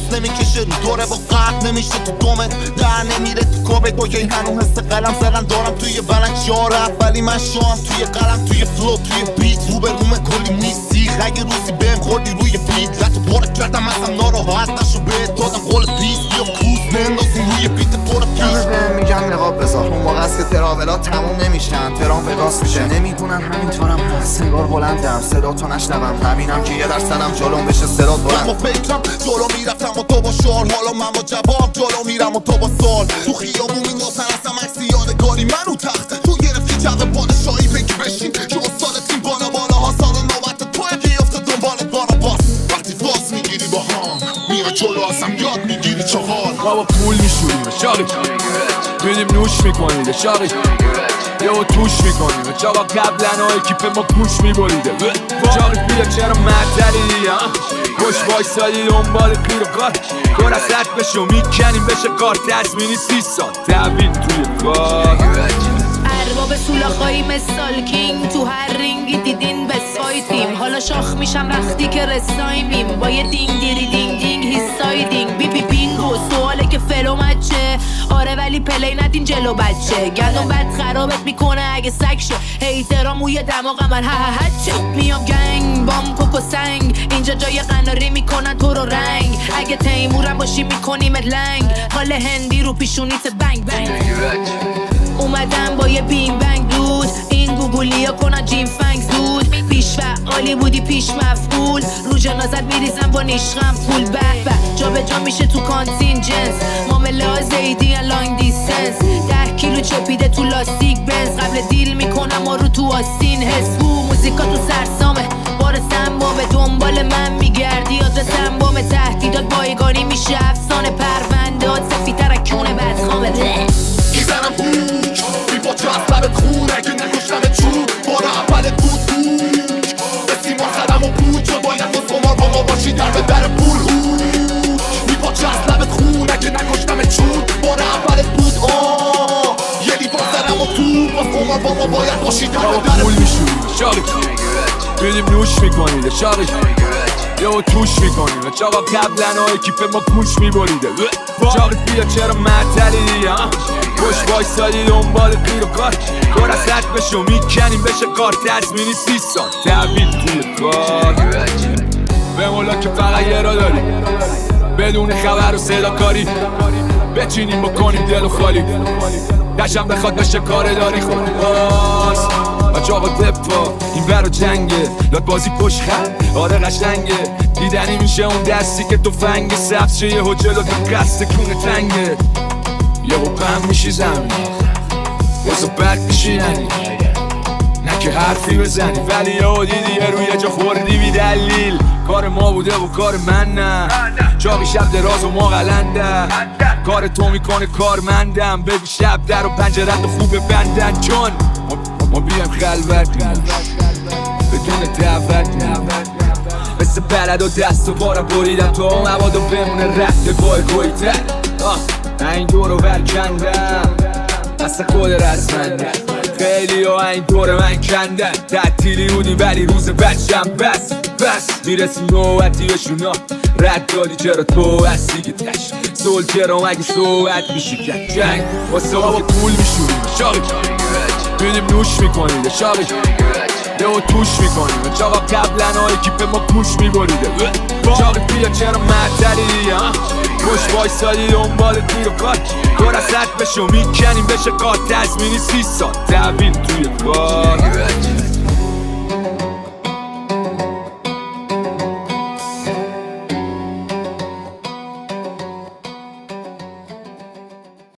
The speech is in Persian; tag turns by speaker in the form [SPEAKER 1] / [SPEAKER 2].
[SPEAKER 1] دست نمیکشه رو دوره با قرد نمیشه تو دومت در نمیره تو کابه با که هنو حس قلم زدن دارم توی بلنگ شعار اولی من شام توی قلم توی فلو توی بیت رو به رومه کلی نیستی اگه روزی بهم خوردی روی بیت لطو بارک کردم اصلا ناراحت نشو بهت دادم قول پیس یا کوس نندازیم روی بیت پر پیش
[SPEAKER 2] میگن نقاب بذار اون موقع است که تراولات تموم نمیشن ترام وگاس میشه نمیدونن همینطورم هست انگار بلندم صدا تو نشنوم همینم که یه درصدم جلوم بشه صدا بلند
[SPEAKER 1] با فکرم جلو میرفتم و تو با شعار حالا من با جواب جلو میرم و تو با سال تو خیابون میندازن اصلا عکسی یادگاری منو تخت تو گرفتی جغ پادشاهی بگی بشین که استاد تیم بالا بالا ها سال نوبت توی که افته دنبالت بارا باس وقتی فاس میگیری با هم میره جلو اصلا یاد میگیری چهار
[SPEAKER 3] بابا پول میشوریم شاقی میدیم نوش میکنید شاقی یهو توش میکنیم چاقا قبلن های کیپ ما گوش میبریده شاقی بیا چرا معطلی خوش وایسادی دنبال قیر و کار کار از رد بشو میکنیم بشه کار تضمینی 30 سال تحویل توی کار
[SPEAKER 4] ارباب سولاخایی مثال کینگ تو هر رینگی دیدین بسایتیم حالا شاخ میشم وقتی که رسایمیم با یه دینگ دیری دینگ دینگ هیسایدینگ بی بی بینگو سواله که فلو مچه آره ولی پلی ندین جلو بچه گندم بد خرابت میکنه اگه سگ شه هیترام موی دماغ من هچه میام گنگ بام کوکو سنگ اینجا جای قناری میکنن تو رو رنگ اگه تیمورم باشی میکنیمت لنگ حال هندی رو پیشونیت بنگ بنگ اومدم با یه بین بنگ دود این گوگولیا کنن جیم فنگ زود پیش فعالی بودی پیش مفعول رو جنازت میریزم با نیشخم پول به جا به جا میشه تو کانتین جنس معامله زیدی لانگ دیستنس 10 کیلو چپیده تو لاستیک بنز قبل دیل میکنم و رو تو آستین حس موزیکا تو سرسامه بار سنبا به دنبال من میگردی آدرسم بام تهدیدات بایگانی میشه افسانه پروندهات سفیتر کونه بدخامه
[SPEAKER 1] میزنم بوک میپاچه از لبت خون اگه نکشتمت چون بار اولت بود بوک به سیمان خدم و بود چون باید با سمار با ما باشی در به در پول میپاچه از لبت خون اگه نکشتمت چون بار اولت بود یه لیوان زدم و تو با سمار با ما باید باشی در به در
[SPEAKER 3] پول میشونیم شاقی میدیم نوش میکنید شاقی یهو توش میکنیم چاقا قبلن های کیپ ما گوش میبریده شاقی بیا چرا معطلی خوش وایسادی دنبال قیر و کار کار از رد بشو میکنیم بشه کار تضمینی 30 سال تحویل توی کار به مولا که فقط یه را داری بدون خبر و صدا کاری بچینیم بکنیم دل و خالی دشم بخواد بشه کار داری خود باز بچه آقا دفا این برا جنگه لات بازی پشت خط آره قشنگه دیدنی میشه اون دستی که تو فنگ سبز شه یه جلو تو قصد کونه تنگه یه پم میشی زمین واسه بد میشی یعنی نه که حرفی بزنی ولی یه دیدی یه روی جا خوردی بی دلیل کار ما بوده و کار من نه چاقی شب دراز و ما قلنده کار تو میکنه کارمندم بگو شب در و پنجرت خوبه بندن چون ما بیایم خلوت بدون دعوت مثل بلد و دست و بارم بریدم تو مبادا بمونه رفته بای گویتر این دورو برکندم مثل خود رسمنده خیلی ها این دور من کندن تعطیلی بودی ولی روز بچم بس میرسیم نوبتی بشونا رد دادی چرا تو هستی که تش سول چرا مگه صحبت میشی که جنگ واسه بابا پول میشونیم شاقی میدیم نوش میکنید شاقی یهو توش میکنیم چاقا قبلن های کیپ ما گوش میبریده شاقی بیا چرا معطلی خوش وایسادی دنبال قیر و کار کار از رد بشو میکنیم بشه کار تضمینی 30 سال تحویل توی کار